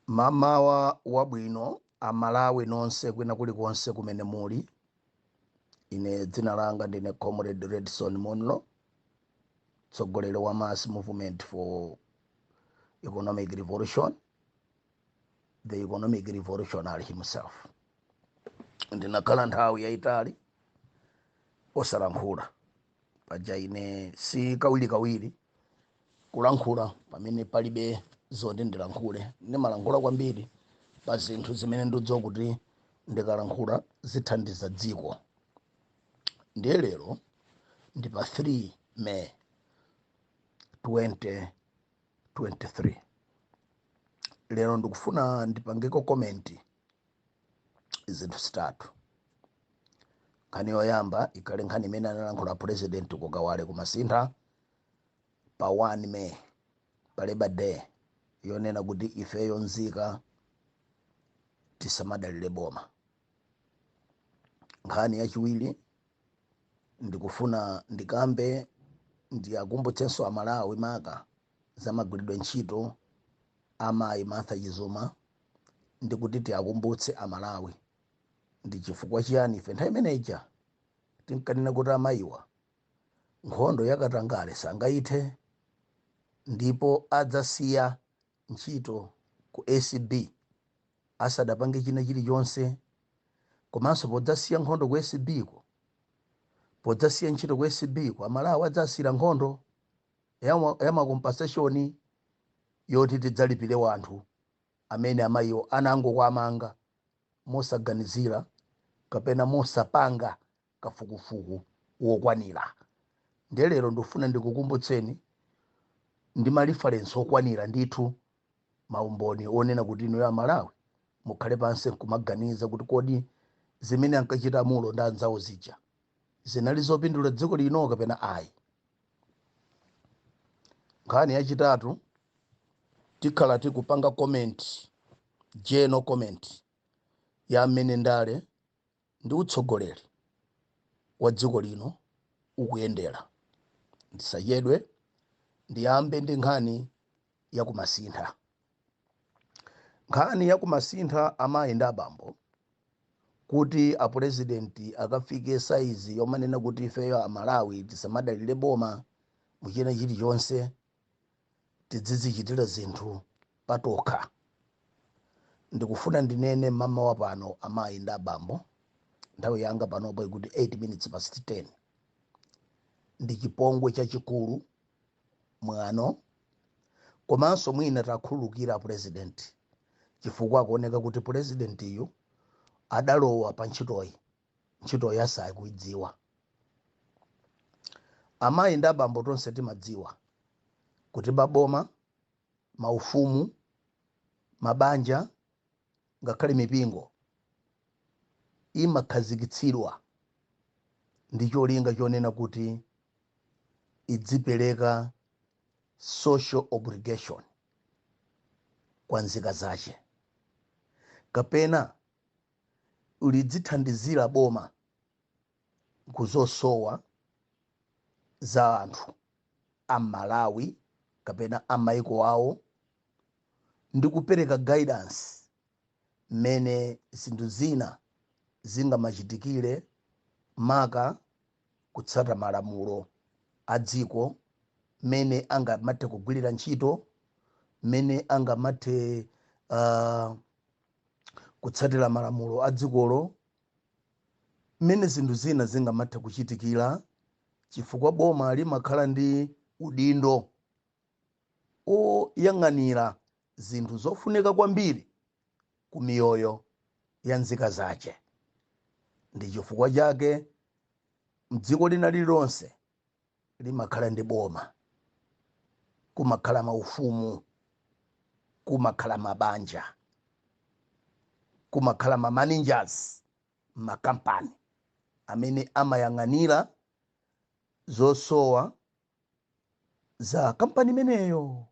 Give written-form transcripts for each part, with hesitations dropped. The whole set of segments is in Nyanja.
Mamawa wabwino amalawi nonse kwina kulikonse kumene muli. Ine dzina langa ndine Comrade Redson Munlo, mtsogoleri wa Mass Movement for Economic Revolution, the economic revolutionary himself. Ndinakhala nthawi yayitali osalankhula paja ine si kawiri kulankhula pamene palibe zoti ndilankhule. Ndimalankhula kwambiri pa zinthu zimene ndidziwa kuti ndikalankhula zithandiza dziko. Ndiye lero ndi pa 3 May 2023. Lero ndikufuna ndipangeko komenti zinthu zitatu. Nkhani yoyamba ikhale nkhani imene analankhula president kukawale kumasintha pa 1 May pa Labor Day, yonena kuti ifeyo nzika tisamadalire boma. Nkhani yachiwiri ndikufuna ndikambe ndiakumbutsenso amalawi maka za magwiridwe ntchito amayi Martha Chizuma, ndikuti tiakumbutse amalawi ndi chifukwa chiyani ife nthawi imeneja tinkanena kuti amayiwa nkhondo yakatangale sangayithe, ndipo adzasiya ntchito ku ACB asadapange china chilichonse. Komanso podzasiya nkhondo ku ACB ko, podzasiya ntchito ku ACB ko, amalawi adzasira nkhondo ya makompensation yoti tidzalipire wanthu amene amayiwo anangokwamanga mosaganizira kapena mosapanga kafukufuku wokwanira. Ndiye lero ndifuna ndikukumbutseni ndi malifarensi okwanira ndithu maumboni onena kuti inu ya Malawi mukhale pansi kumaganiza kuti kodi zimene ankachita Mulo ndi anzawo zija zinali zopindula dziko lino kapena ayi. Nkhani yachitatu tikhala tikupanga comment, general comment ya amene ndale ndi utsogoleri wa dziko lino ukuyendera. Ndisachedwe ndiyambe ndi nkhani yakumasintha. Nkhani yakumasintha amayi ndi abambo kuti apresidenti akafike saizi yomanena kuti ifeyo amalawi tisamadalire boma muchina chilichonse, tidzizichitira zinthu patokha. Ndikufuna ndinene mama wa pano amayi ndi abambo, nthawi yanga panopo ikuti 8 minutes past 10. Ndi chipongwe chachikulu mwano, komanso mwina takhululukira president chifukwa akuoneka kuti president iyo adalowa pa ntchitoyi asayi kuidziwa. Amayi ndi abambo tonse timadziwa kuti baboma, maufumu, mabanja ngakhale mipingo imakhazikitsidwa ndi cholinga chonena kuti idzipereka social obligation kwa nzika zace, kapena ulidzithandizira boma kuzosowa za anthu amalawi kapena amaiko awo, ndi kupereka guidance mene zinthu zina zingamachitikire, maka kutsata malamulo a dziko, mene angamathe kugwirira ntchito, mene angamathe kutsatira malamulo a dzikolo, mene zinthu zina zingamathe kuchitikira, chifukwa boma limakhala ndi udindo oyang'anira zinthu zofunika kwambiri ku miyoyo ya nzika zace. Ndi chifukwa chake mdziko lina lililonse limakhala ndi boma, kumakhala maufumu, kumakhala mabanja, kumakhala managers makampani amene amayang'anira zosowa za kampani imeneyo.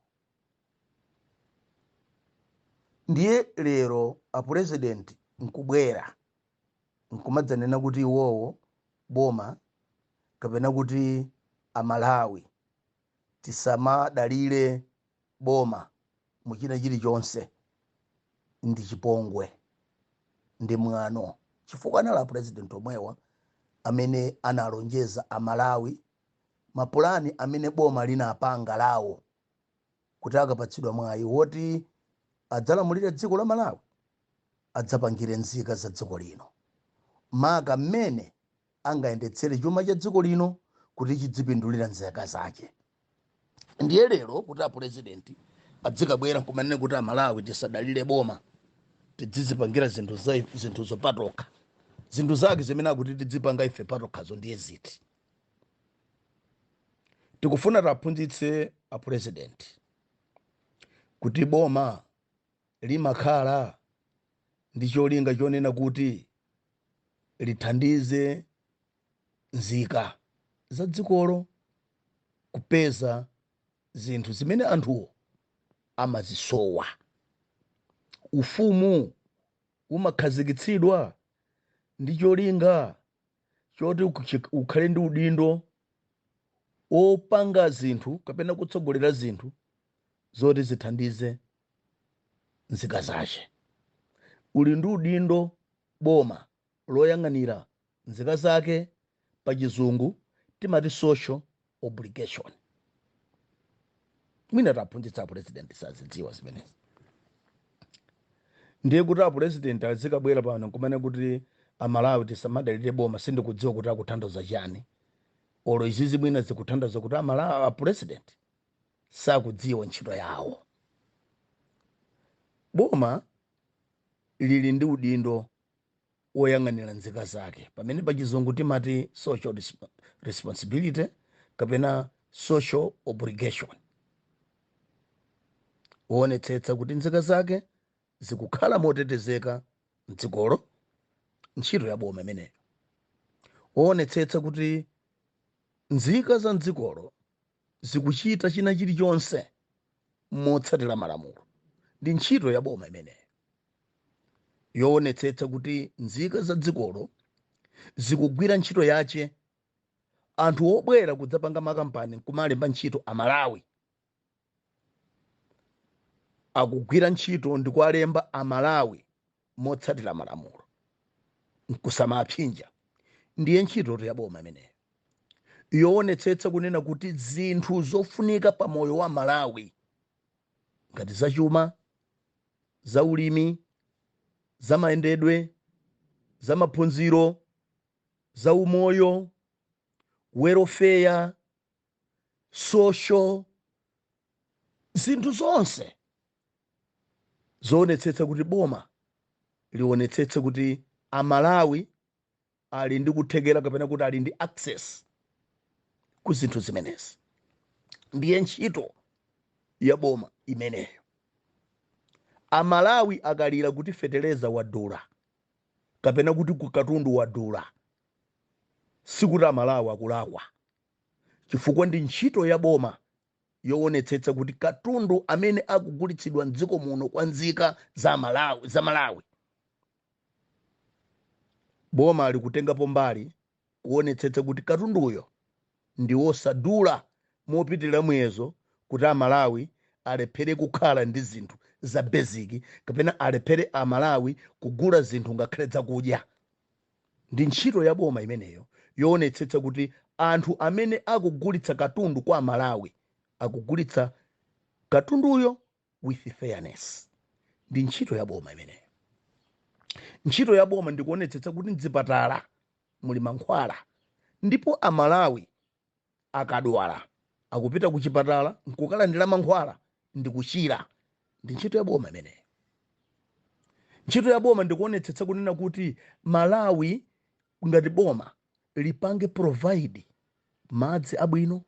Ndiye lero apresident nkubwera nkumadzanena kuti iwowo boma kapena kuti amalawi tisamadalire boma muchina chilichonse, ndi chipongwe ndi mwano chifukwa anali president omwewa amene analonjeza amalawi mapulani amene boma linapanga lawo kuti akapatsidwa mwayi woti adzalamulire dziko la Malawi adzapangire nzika za dziko lino maka mmene angayendetsere chuma cha dziko lino kuti chidzipindulira nzika zake. Ndiye lero kuti apresident adzikabwera kumanene kuti amalawi tisadalire boma tidzizipangira zinthu zopatoka zinthu zake zimene akuti tidzipanga ife patokhazo ndiye ziti. Tikufuna taphunzitse apresident kuti boma limakhala ndi cholinga chonena kuti lithandize nzika za dzikolo kupeza zinthu zimene anthuwo amazisowa. Ufumu umakhazikitsidwa ndi cholinga choti ukhale ndi udindo opanga zinthu kapena kutsogolera zinthu zoti zithandize nzika zace. Uli ndi udindo boma loyang'anira nzika zake pa chizungu timati social obligation. Mwina taphunzitsa president sazidziwa zimenezi. Ndiye kuti apresident azikabwera pano kumene kuti amalawi tisamadalire boma sindikudziwa kuti akuthandiza chani. Olo izizi mwina zikuthandiza kuti amalawi apresident sakudziwa ntchito yawo. Boma lili ndi udindo woyang'anira nzika zake pamene pa chizungu timati social responsibility kapena social obligation. Woonetsetsa kuti nzika zake zikukhala motetezeka mdzikolo ntchito ya boma imeneyo. Woonetsetsa kuti nzika za mdzikolo zikuchita china chilichonse motsatira malamulo ndi ntchito ya boma imeneyo. Yoonetsetsa kuti nzika za dzikolo zikugwira ntchito yace. Anthu obwera kudzapanga makampani kumalemba ntchito amalawi akugwira ntchito ndi kuwalemba amalawi motsatira malamulo nkusamaphinja. Ndiye ntchito ya boma imeneyo. Yoonetsetsa kunena kuti zinthu zofunika pa moyo wa malawi ngati zachuma, za ulimi, za mayendedwe, za maphunziro, za umoyo, welfare, social, zinthu zonse zoonetsetsa kuti boma liwonetsetsa kuti amalawi ali ndi kuthekera kapena kuti ali ndi access ku zinthu zimenezi. Ndiye ntchito ya boma imeneyo. Amalawi akalira kuti feteleza wadula kapena kuti kukatundu wadula sikuti amalawi akulakwa chifukwa ndi ntchito ya boma yoonetsetsa kuti katundu amene akugulitsidwa mdziko muno kwa nzika za Malawi boma ali kutengapo mbali kuonetsetsa kuti katunduyo ndi wosadula mopitirira muyezo kuti amalawi alephere kukhala ndi zinthu za basic kapena alephere amalawi kugula zinthu ngakhale zakudya. Ndi ntchito ya boma imeneyo yoonetsetsa kuti anthu amene akugulitsa katundu kwa amalawi akugulitsa katunduyo with fairness. Ndi ntchito ya boma imeneyo. Ntchito ya boma ndikuonetsetsa kuti mzipatala muli mankhwala ndipo amalawi akadwala akupita ku chipatala nkukalandira mankhwala ndikuchira. Ndi ntchito ya boma imeneyo. Ntchito ya boma ndikuonetsetsa kunena kuti malawi ngati boma lipange provide madzi abwino,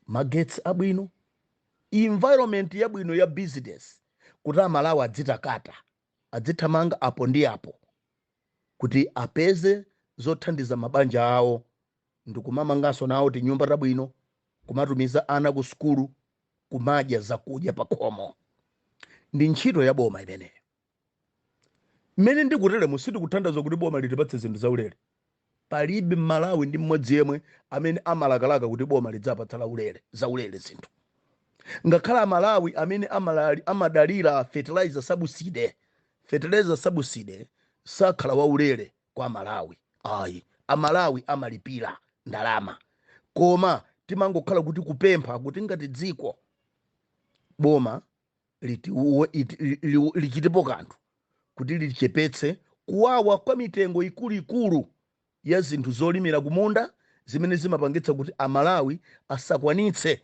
magetsi abwino, environment yabwino ya business kuti amalawi adzitakata adzithamanga apo ndi apo kuti apeze zothandiza mabanja awo ndikumamanganso nawo tinyumba tabwino, kumatumiza ana ku skulu, kumadya zakudya pa khomo. Ndi ntchito ya boma imeneyo. Mmene ndikutere musiti kuthandiza kuti boma litipatse zinthu zaulere. Palibe Malawi ndi mmodzi yemwe amene amalakalaka kuti boma lidzapatsa zaulere zinthu. Ngakhala Malawi amene amadalira fertilizer subsidy fertilizer subsidy sakhala waulere kwa Malawi ayi amalawi amalipira ndalama koma timangokhala kuti kupempha kuti ngati dziko boma lichitepo kanthu kuti lichepetse kuwawa kwa mitengo ikuluikulu ya zinthu zolimira kumunda zimene zimapangitsa kuti amalawi asakwanitse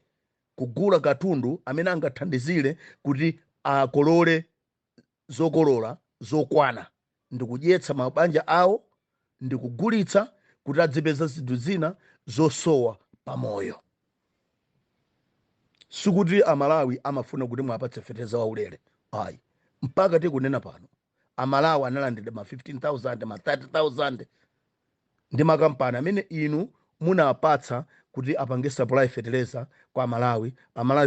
kugula katundu amene angathandizire kuti akolole zokolola zokwana ndikudyetsa mabanja awo ndikugulitsa kuti adzipeza zinthu zina zosowa pamoyo. Sikuti amalawi amafuna kuti mwapatse fertilizer waulere ayi mpaka tikunena pano amalawi analandira ma 15,000 ma 30,000 ndi makampani amene inu munapatsa kuti apange supply fertilizer kwa amalawi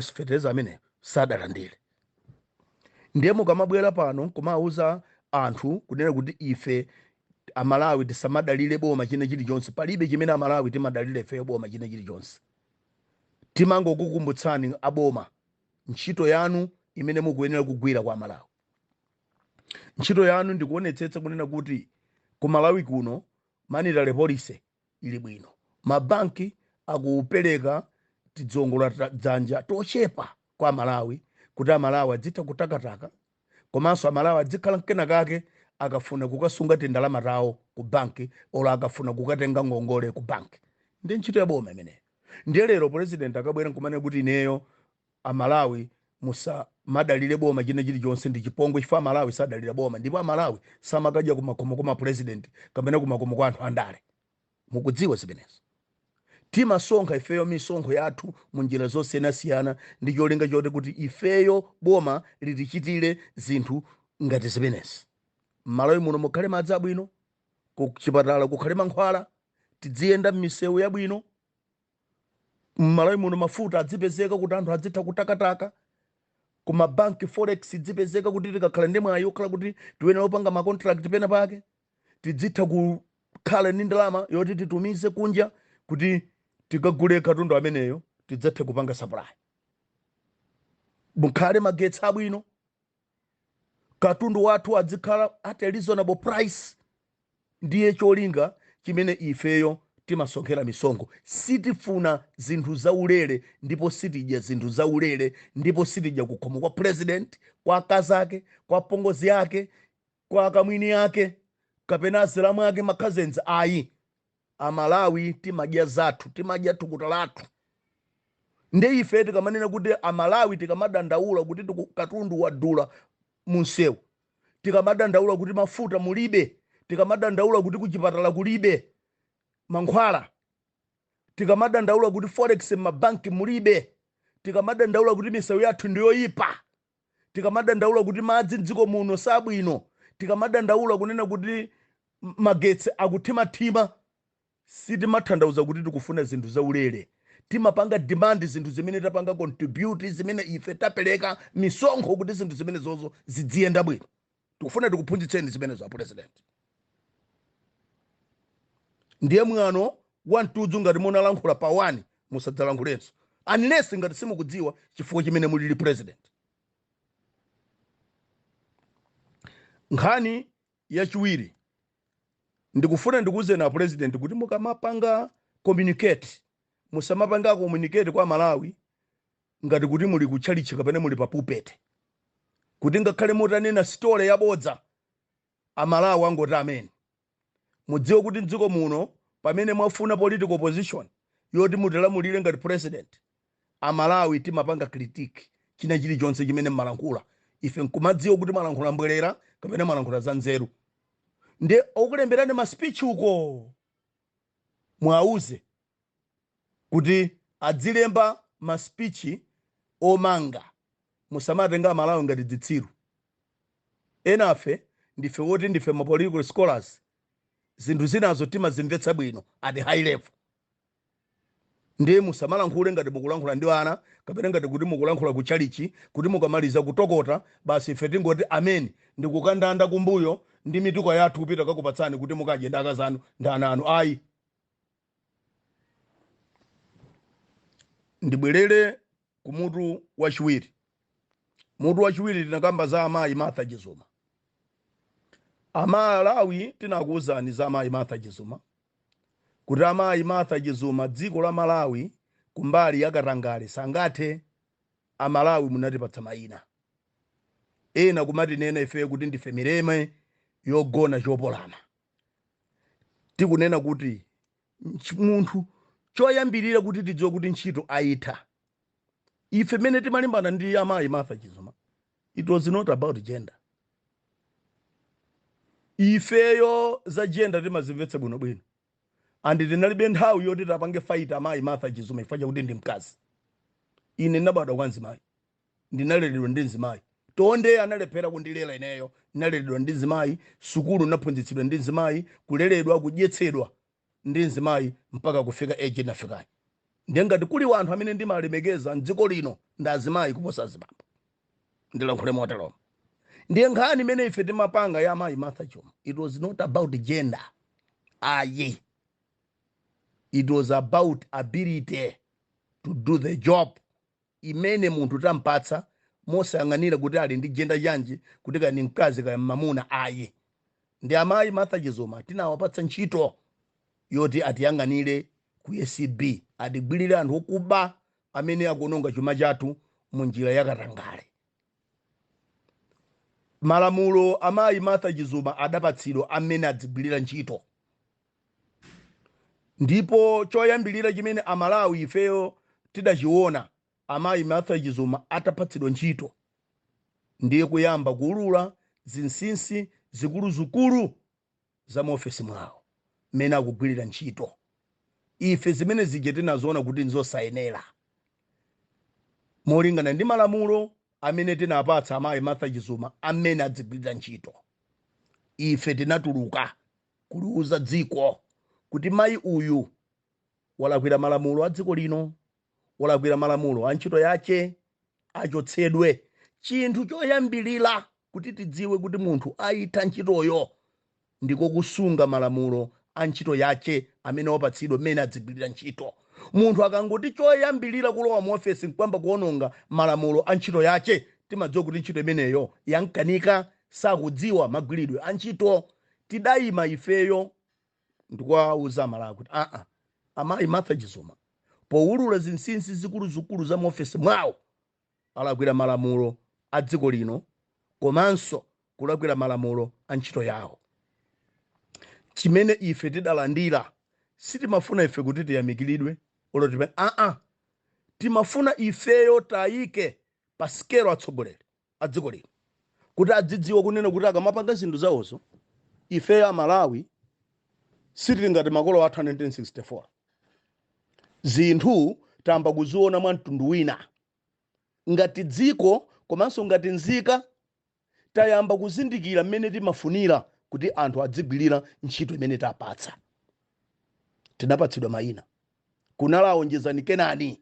fertilizer amene sadalandire. Ndiye mukamabwera pano kumauza anthu kunena kuti ife amalawi tisamadalire boma china chilichonse palibe chimene amalawi timadalire ife boma china chilichonse. Timangokukumbutsani aboma ntchito yanu imene mukuyenera kugwira kwa amalawi. Ntchito yanu ndikuonetsetsa kunena kuti ku Malawi kuno monetary policy ili bwino, mabanki akupereka tidzongola dzanja tochepa kwa amalawi kuti amalawi adzitha kutakataka komanso amalawi adzikhala kenakake akafuna kukasunga tindalama tawo ku banki ola akafuna kukatenga ngongole ku banki. Ndi ntchito ya boma imeneyo. Ndiye lero president akabwera nkumane kuti ineyo amalawi musa madalire boma china chilichonse ndi chipongwe chifukwa amalawi sadalira boma ndipo amalawi samakadya kumakomo kwa president kapena kumakomo kwa anthu andale. Mukudziwa zimenezo. Timasonkha ifeyo misonkho yathu munjira zosiyanasiyana ndi cholinga choti kuti ifeyo boma litichitire zinthu ngati zimenezi. Malawi muno mukhale madzi abwino, ku chipatala kukhale mankhwala, tidziyenda m'misewu yabwino. Malawi muno mafuta adzipezeka kuti anthu adzitha kutakataka, kuma banki forex idzipezeka kuti tikakhala ndi mwayi okhala kuti tiyenera kupanga ma contract pena pake, tidzitha kukhala ndi ndalama yoti titumize kunja kuti tikagule katundu ameneyo tidzathe kupanga supply. Mukhale magetsi abwino, katundu wathu adzikhala at a reasonable price. Ndiye cholinga chimene ifeyo timasonkhera misonkho. Sitifuna zinthu zaulere ndipo sitidya zinthu zaulere ndipo sitidya kukhomo kwa president, kwa akazi ake, kwa pongozi yake, kwa akamwini yake kapena azelamu ake makhazenzi ayi. Amalawi timadya zathu, timadya thukuta lathu. Nde ife tikamanena kuti amalawi tikamadandaula kuti katundu wadula munsewu, tikamadandaula kuti mafuta mulibe, tikamadandaula kuti kuchipatala kulibe mankhwala, tikamadandaula kuti forex mabanki mulibe, tikamadandaula kuti misewu yathu ndiyoyipa, tikamadandaula kuti madzi m'dziko muno sabwino, tikamadandaula kunena kuti magetsi akuthimathima, sitimatanthauza kuti tikufuna zinthu zaulere. Timapanga demand zinthu zimene tapanga contribute zimene ife tapereka misonkho kuti zinthu zimene zozo zidziyenda bwino. Tikufuna tikuphunzitseni zimene za president. Ndiye mwano wantudzu ngati munalankhula pa 1 musadzalankulenso unless ngati simukudziwa chifukwa chimene mulili president. Nkhani yachiwiri ndikufuna ndikuze na president kuti mukamapanga communicate musamapanga communicate kwa Malawi ngati kuti muli kutchalichi kapena muli pa pulpit kuti ngakhale mutanena story yabodza amalawi angoti amene. Mudziwe kuti m'dziko muno pamene mwafuna political position yoti mutilamulire ngati president, amalawi timapanga critique china chilichonse chimene mmalankhula. Ife nkumadziwa kuti malankhula mbwerera kapena malankhula za nzeru. Nde okulemberani ma speech uko mwauze kuti adzilemba ma speech omanga, musamatenga amalawi ngati dzitsiru. Enafe ndife woti ndife ma political scholars, zinthu zinazo timazimvetsa bwino at high level. Ndiye musamalankhule ngati mukulankhula ndi ana kapena ngati kuti mukulankhula ku chalichi kuti mukamaliza kutokota basi ife tingoti amen ndikukandanda kumbuyo ndi mituka yathu kupita kakupatsani kuti mukadye ndaka zanu ndi ana anu. Ayi, ndibwerere ku mutu wachiwiri. Mutu wachiwiri tinakamba za amayi Martha Chizuma. Amalawi tinakuwuzani za amayi Martha Chizuma kuti amayi Martha Chizuma dziko la Malawi kumbali yakatangale sangathe amalawi munatipatsa mayina ena kumatinena ife kuti ndife mileme yogona chopolama. Tikunena kuti munthu choyambirira kuti tidziwe kuti ntchito ayitha. Ife mene timalimbana ndi amayi Martha Chizuma, it was not about gender. Ifeyo za gender timazimvetsa bwinobwino. Andi tinalibe nthawi yoti tapange fight amayi Martha Chizuma ifaja kuti ndi mkazi. Ine nabadwa kwa mzimayi. Ndinaleredwa ndi mzimayi. Tonde analephera kundilela ineyo. Ndinaleredwa ndi mzimayi, sukulu naphunzitsidwa ndi mzimayi, kuleredwa kudyetsedwa ndi mzimayi mpaka kufika age nafikayi. Ndiye ngati kuli wanthu amene ndimalemekeza m'dziko lino ndi azimayi kuposa azibambo. Ndilankhule motero. Ndiye nkhani imene ife timapanga ya amayi Martha Chizuma, it was not about gender. Aye. It was about ability to do the job. Imene munthu tampatsa mosayang'anira kuti ali ndi gender yanji, kuti kani mkazi kaya mamuna. Aye. Ndi amayi Martha Chizuma tinawapatsa ntchito yoti atiyang'anire ku SCB, atigwirire anthu okuba amene akuononga chuma chathu mu njira yakatangale. Malamulo amayi Martha Chizuma adapatsidwa amene adzigwirira ntchito. Ndipo choyambirira chimene amalawi ifeyo tidachiona amayi Martha Chizuma atapatsidwa ntchito ndiye kuyamba kuulula zinsinsi zikuluzukulu za muofesi mwawo mene akugwirira ntchito. Ife zimene zije tinazoona kuti nzosayenera molingana ndi malamulo amene tinapatsa amayi Martha Chizuma amene adzigwirira ntchito. Ife tinatuluka kuliuza dziko kuti mayi uyu walakwira malamulo a dziko lino, walakwira malamulo a ntchito yache, achotsedwe. Chinthu choyambirira kuti tidziwe kuti munthu ayitha ntchitoyo ndiko kusunga malamulo a ntchito yache amene wapatsidwa mene adzigwirira ntchito. Munthu akangoti choyambirira kulowa mu ofesi nkwamba kuononga malamulo a ntchito yache, timadziwa kuti ntchito imeneyo yankanika, sakudziwa magwiridwe a ntchito. Tidayima ifeyo ndikuwauza amalawi kuti amayi Martha Chizuma poulula zinsinsi zikuluzukulu za muofesi mwawo alakwira malamulo a dziko lino komanso kulakwira malamulo a ntchito yawo. Chimene ife tidalandira sitimafuna ife kuti tiyamikiridwe olotipe timafuna ifeyo tayike pa skelo atsogoleri a dziko lino kuti adzidziwa kunena kuti akamapanga zinthu zawozo ifeyo amalawi sitili ngati makolo athu 1964. Zinthu tamba kuziona mwa mtundu wina ngati dziko komanso ngati nzika tayamba kuzindikira mmene timafunira kuti anthu adzigwirira ntchito imene tapatsa. Tinapatsidwa mayina. Kunalawo njezani Kenani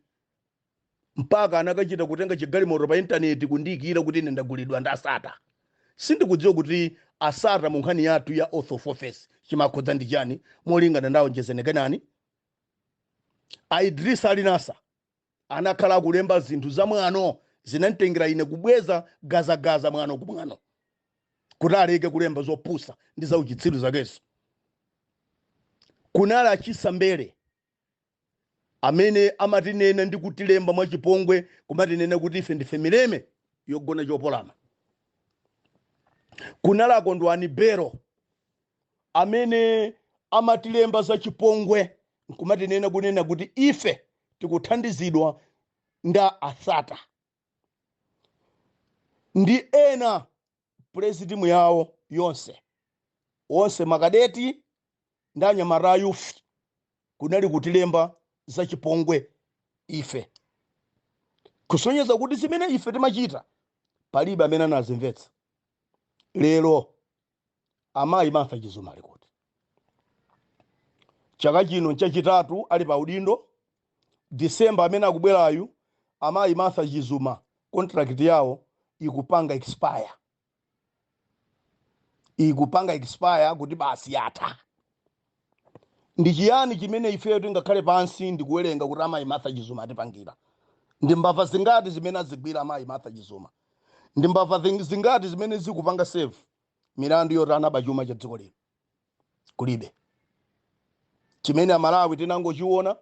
mpaka anakachita kutenga chigalimoto pa intaneti kundiyikira kuti ine ndagulidwa ndi asata. Sindikudziwa kuti asata mu nkhani yathu ya oath of office chimakhodza ndi chani molingana ndawo njezani Kenani. Idris Alinasa anakhala kulemba zinthu za mwano zinamtengera ine kubweza gazagaza mwano kumwano kuti aleke kulemba zopusa ndi za uchitsiru zakeso. Kunala achisambere amene amatinena ndi kutilemba mwachipongwe kumatinena kuti ife ndife mileme yogona chopolama. Kunala akondwani Bero amene amatilemba za chipongwe kumatinena kunena kuti ife tikuthandizidwa nda asata. Ndi ena president yawo onse makadeti ndanyamara youth kunali kutilemba za chipongwe ife. Kusonyeza kuti zimene ife timachita palibe amene anazimvetsa. Lero amayi Martha Chizuma ali kuti chaka chino chachitatu ali pa udindo. December amene akubwerayu amayi Martha Chizuma contract yawo ikupanga expire kuti basi yatha. Ndi chiyani chimene ifeyo tingakhale pansi ndikuwerenga kuti amayi Martha Chizuma atipangira? Ndi mbava zingati zimene azigwira amayi Martha Chizuma? Ndi mbava zingati zimene zikupanga save milandu yotana pa chuma cha dziko lino kulibe. Chimene Amalawi tinangochiona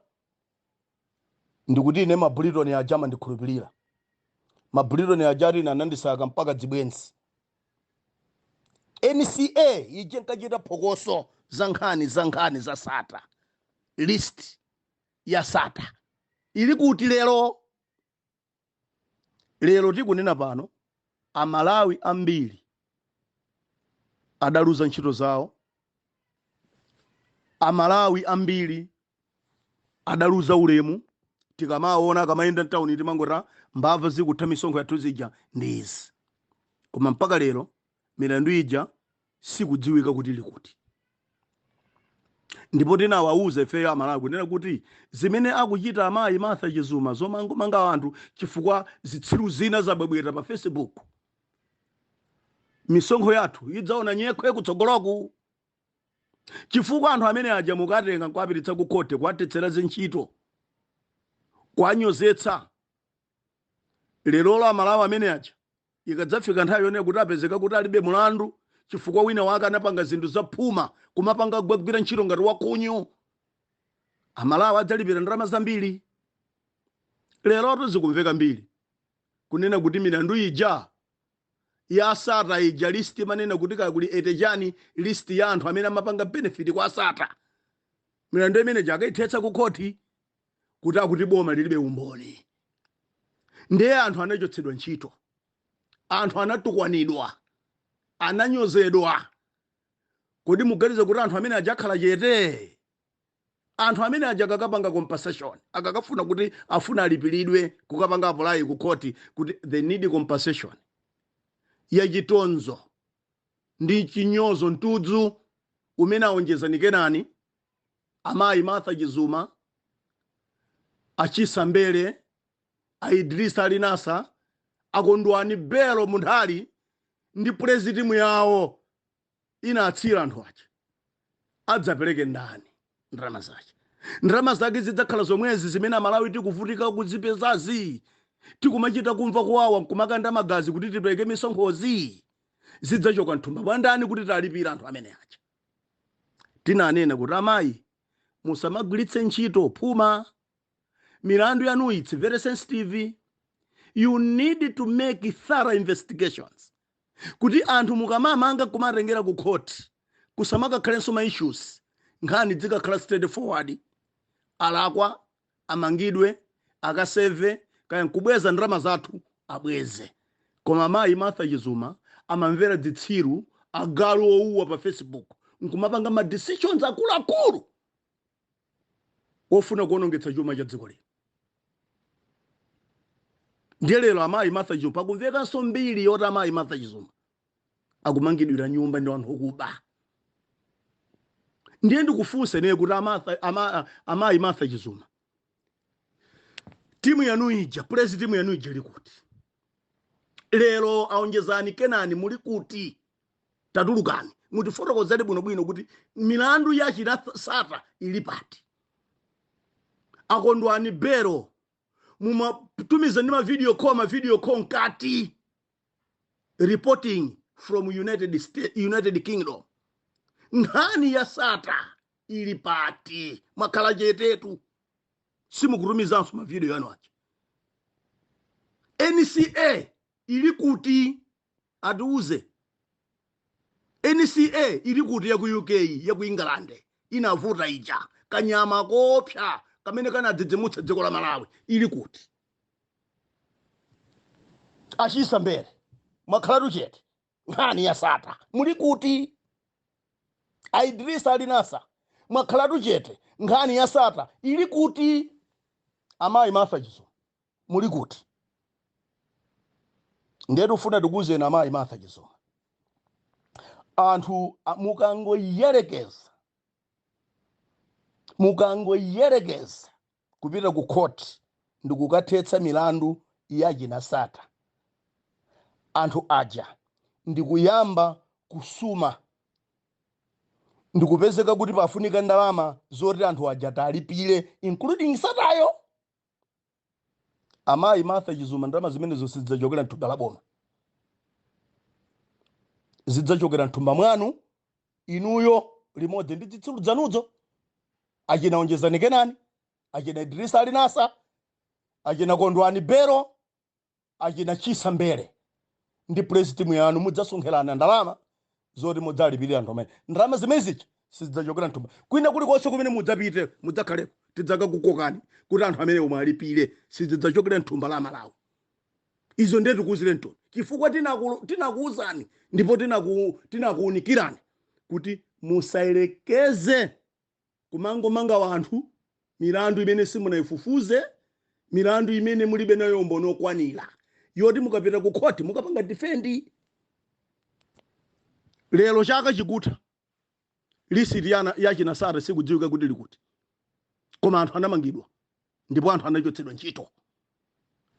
ndikuti ine mabulitoni aja amandikhulupirira. Mabulitoni ajati anandisaka mpaka dzibwenzi. NCA ije nkachita phokoso za nkhani za SATA. List ya SATA ili kuti lero tikunena pano Amalawi ambiri adaluza ntchito zawo. Amalawi ambiri adaluza ulemu. Tikamaona kamayenda mtauni timangota mbava zikutha misonkho yathu zija ndi izi. Koma mpaka lero milandu ija sikudziwika kuti ili kuti. Ndipo tinawauza ife Amalawi kunena kuti zimene akuchita amayi Martha Chizuma zomangomanga anthu chifukwa zitsiru zina zabwebwera pa Facebook, misonkho yathu idzaona nyekhwe kutsogoloku. Chifukwa anthu amene aja mukatenga nkwapititsa ku khote kwatetsera zintchito kwanyozetsa. Lero Amalawi amene aja ikadzafika nthawi yone kuti apezeka kuti alibe mulandu chifukwa wina wake anapanga zinthu zaphuma kumapanga kugwira ntchito ngati wakunyu, Amalawi adzalipira ndalama zambiri. Lero zikumveka mbiri kunena kuti milandu ija ya SATA ija list manena kuti kuli etejani list ya anthu amene amapanga benefit kwa SATA. Milandu imene jakaithetsa ku khoti kuti akuti boma lilibe umboni. Ndiye anthu anachotsedwa ntchito, anthu anatukwanidwa, ananyozedwa. Kodi muganize kuti anthu amene aja akhala chete? Anthu amene aja akakapanga compensation, akakafuna kuti afuna alipiridwe kukapanga apply ku khoti kuti they need compensation ya chitonzo ndi chinyozo ntudzu umene aonjezanike nani amayi Martha Chizuma, achisambere, Idrisa Linasa, akondwani Belo Mundali ndi president yawo inatsira anthu aja adzapereke ndani ndalama zake. Ndalama zake zidzakhala zomwezi zimene Amalawi tikuvutika kuzipezazi. Tikumachita kumva kuwawa kumakanda magazi kuti tipereke misonkhozi. Zidzachoka nthumba bwa ndani kuti talipira anthu amene aja. Tinanena kuti amayi musamagwiritse ntchito phuma. Milandu yanu it's very sensitive. You need to make thorough investigations. Kuti anthu mukamamanga kumarengera ku court kusamaka khalenso ma issues nkhani dzikakhala straightforward. Alakwa amangidwe akaseve kaya nkubweza ndalama zathu abweze. Koma amayi Martha Chizuma amamvera zitsiru agalu ouwa pa Facebook nkumapanga ma decisions akuluakulu ofuna kuonongetsa chuma cha dziko lino. Ndiye lero amayi Martha Chizuma pakumvekanso mbiri yoti amayi Martha Chizuma akumangidwira nyumba ndi anthu okuba. Ndiye ndikufunse ne kuti amayi Martha Chizuma, timu yanu ija, president yanu ija ili kuti? Lero aonjezani kenani muli kuti? Tatulukani mutifotokozere bwinobwino kuti milandu ya SATA ili pati. Akondwani Belo mumatumiza ndi video call nkati reporting from United Kingdom. Nkhani ya SATA ili pati makhala chetetu simukutumizanso ma video yanu aja. NCA ili kuti? Atiuze. NCA ili kuti ya ku UK, ya ku England, inavuta ija kanyama kopya kamene kanadzedzemutsa dziko la Malawi ili kuti? Achisambere makhalatu chete nkhani ya SATA muli kuti? Idrisa Linasa makhalatu chete nkhani ya SATA ili kuti? Amayi Martha Chizuma muli kuti? Ndetu ufuna tikuze na amayi Martha Chizuma, anthu mukangoyerekeza kupita ku court ndikukathetsa milandu ya SATA, anthu aja ndikuyamba kusuma, ndikupezeka kuti pafunika ndalama zoti anthu aja talipire including SATAyo. Amayi Martha Chizuma ndalama zimene zonse zidzachokera mthumba la boma. zidzachokera mthumba mwanu inuyo limodzi ndi zitsiru zanuzo, achina Onjezani Kenani, achina Idrisa Ali Nasa, achina Kondwani Bero, achina Chisa Mbere ndi president yanu mudzasonkherana ndalama zoti mudzalipirira anthu amene ndalama zimezichi sizidzachokera mthumba kwina kulikonse kumene mudzapite mudzakhale tidzakakukokani kuti anthu amene omwe alipire sizidzachokera mthumba la Malawi. Izo ndetu kuzire ntoni chifukwa tinakuuzani ndipo tinakuunikirani kuti musayerekeze kumangomanga wanthu milandu imene simunaifufuze, milandu imene mulibe nayo mbono okwanira yoti mukapita ku khoti mukapanga defendi. Lero chaka chikutha lisiti ya chinasara sikudziwika kuti likuti, koma anthu anamangidwa ndipo anthu anachotsedwa ntchito.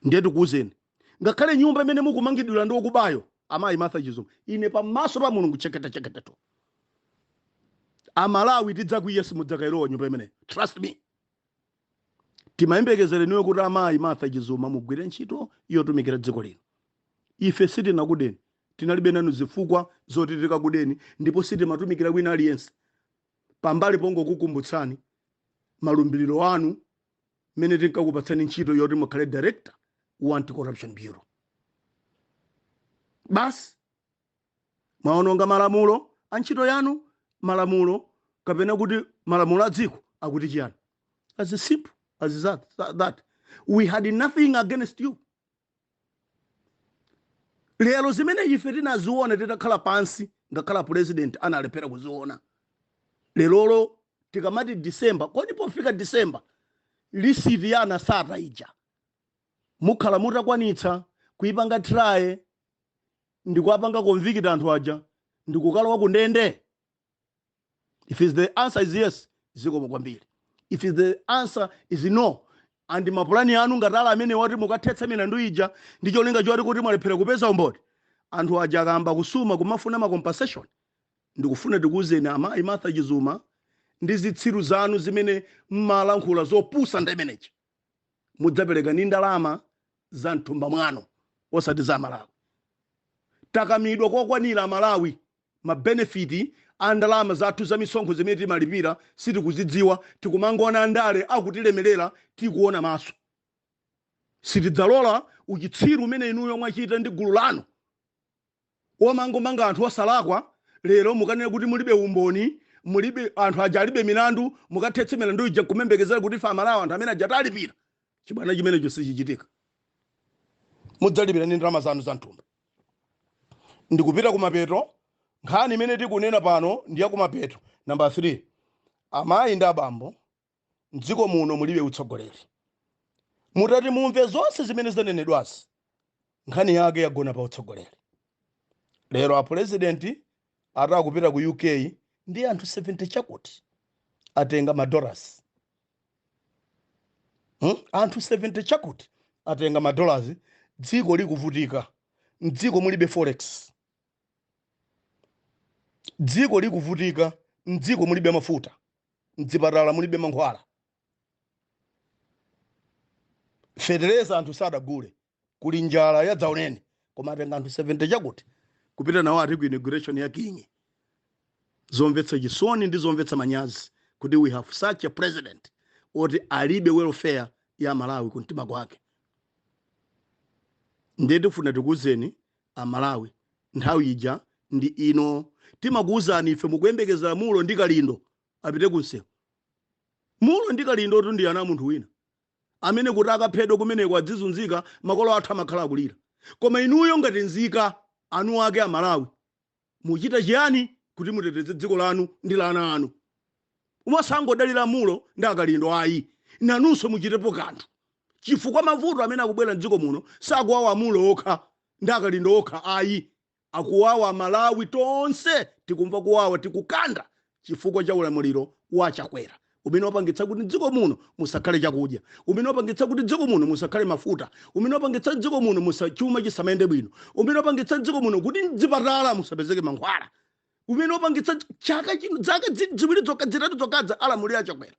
Ndetu kuuzeni ngakhale nyumba imene mukumangidwira ndi okubayo amayi Martha Chizuma, ine pamaso pa Mulungu cheketa to Amalawi tidzakwiya simudzakairowa nyumba imene. Trust me. Timayembekezereniwe kuti amayi Martha Chizuma mugwire ntchito yotumikira dziko lino. Ife sitinakudeni, tinalibe nanu zifukwa zoti tikakudeni, ndipo sitimatumikira wina aliyense. Pambali pongokukumbutsani malumbiriro anu mene tinkakupatsani ntchito yoti mukhale director wa Anti-Corruption Bureau. Basi maononga malamulo a ntchito yanu, malamulo kapena kuti malamulo a dziko akuti chiyani. As simple as that. We had nothing against you. Lero zimene ife tinaziona titakhala pansi ngakhala president analepera kuziona. Lero tikamati December, kodi pofika December lisiti yana sata ija mukhala mutakwanitsa kuipanga try ndikuapanga convict anthu aja ndikukalowa ku ndende. If the answer is yes, zikomo kwambiri. If the answer is no, and mapulani anu ngatala amene wati mukathetsa milandu ija ndi cholinga choti kuti mwalephera kupeza umboni, anthu aja akamba kusuma kumafuna ma compensation, ndikufuna tikuuzeni amayi Martha Chizuma ndi zitsiru zanu zimene mmalankhula zopusa ndemenechi mudzapereka ndi ndalama za mthumba mwanu osati za Malawi. Takamidwa kokwanira Malawi ma benefit a ndalama zathu za misonkho zimene timalipira sitikuzidziwa, tikumangona ndale akutilemerera tikuona maso. Sitidzalola uchitsiru umene inuyo mwachita ndi gulu lanu omangomanga anthu osalakwa. Lero mukanene kuti mulibe umboni, mulibe anthu aja alibe milandu, mukathetse milandu ija kumembekezera kuti fa Malawi anthu amene aja talipira. Chibwana chimenecho sichichitika. Mudzalipira ndi ndalama zanu za mthumba. Ndikupita kumapeto, nkhani imene tikunena pano ndiya kumapeto. Number 3, amayi ndi abambo mdziko muno mulibe utsogoleri. Mutati mumve zonse zimene zanenedwazi, nkhani yake yagona pa utsogoleri. Lero a president atakupita ku UK ndi anthu 70 chakuti atenga madollars. Anthu 70 chakuti atenga madollars. Dziko likuvutika, mdziko mulibe forex. Dziko likuvutika, mdziko mulibe mafuta, mdzipatala mulibe mankhwala. Federeza anthu sadagule, kuli njala ya dzaunene, koma atenga anthu 70 chakuti kupita nawo ati ku inauguration ya Kingi. Zomvetsa chisoni ndi zomvetsa manyazi kuti we have such a president oti alibe welfare ya Malawi kumtima kwake. Ndeti funa tikuuzeni a Malawi nthawi ija ndi ino. Timakuuzani ife mukuyembekeza Mulo ndi Kalindo apite kunsewu. Mulo ndi Kalindo otu ndi ana munthu wina amene kuti akaphedwa kumeneko adzizunzika makolo athu amakhala akulira. Koma inuyo ngati nzika anu ake a Malawi muchita chiyani kuti muteteze dziko lanu ndi la ana anu? Umasangodalira Mulo ndi Kalindo ayi, nanunso muchitepo kanthu. Chifukwa mavuto amene akubwera mdziko muno sakuwawa Mulo okha ndi Kalindo okha ayi, akuwawa Malawi tonse. Tikumva kuwawa, tikukanda chifukwa cha ulamuliro wa Chakwera umene wapangitsa kuti dziko muno musakhale chakudya, umene wapangitsa kuti dziko muno musakhale mafuta, umene wapangitsa dziko muno musachuma chisamayende bwino, umene wapangitsa dziko muno kuti mdzipatala musapezeke mankhwala, umene wapangitsa chaka chino zaka ziwiri zokha zitatu zokadza alamulira Chakwera.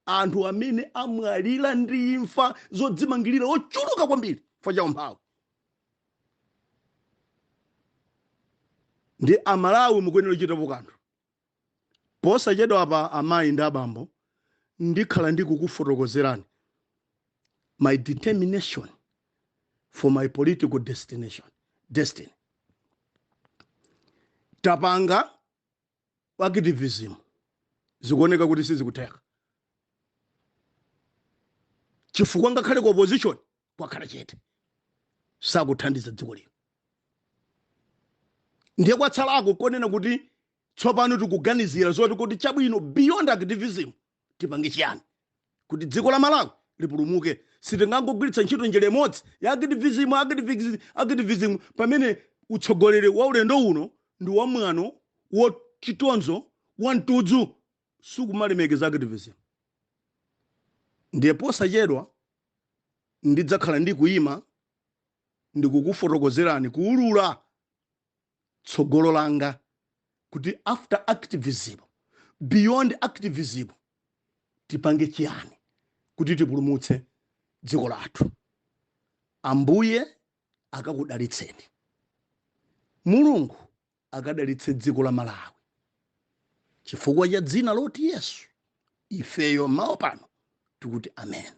Anthu amene amwalira ndi imfa zodzimangirira ochuluka kwambiri fa cha umphawi. ndi amalawi mukuyenera kuchitapo kanthu. Posachedwa apa amayi ndi abambo ndikhala ndikukufotokozerani my determination for my political destiny. Tapanga activism zikuoneka kuti sizikutheka, chifukwa ngakhale ku opposition kwakhala chete sakuthandiza dziko lino. Ndiye kwatsalako konena kuti tsopano tikuganizira zoti kuti chabwino beyond activism tipange chiyani kuti dziko la Malawi lipulumuke. Sitingangogwiritsa ntchito njira imodzi ya activism pamene utsogoleri wa ulendo uno ndi wa mwano wachitonzo wa mtudzu sukumalemekeza activism. Ndiye posachedwa ndidzakhala ndikuyima ndikukufotokozerani kuulula tsogolo langa kuti after activism, beyond activism, tipange chiyani kuti tipulumutse dziko lathu. Ambuye akakudalitseni, Mulungu akadalitse dziko la Malawi chifukwa cha dzina loti Yesu. Ifeyo mawa pano tikuti amen.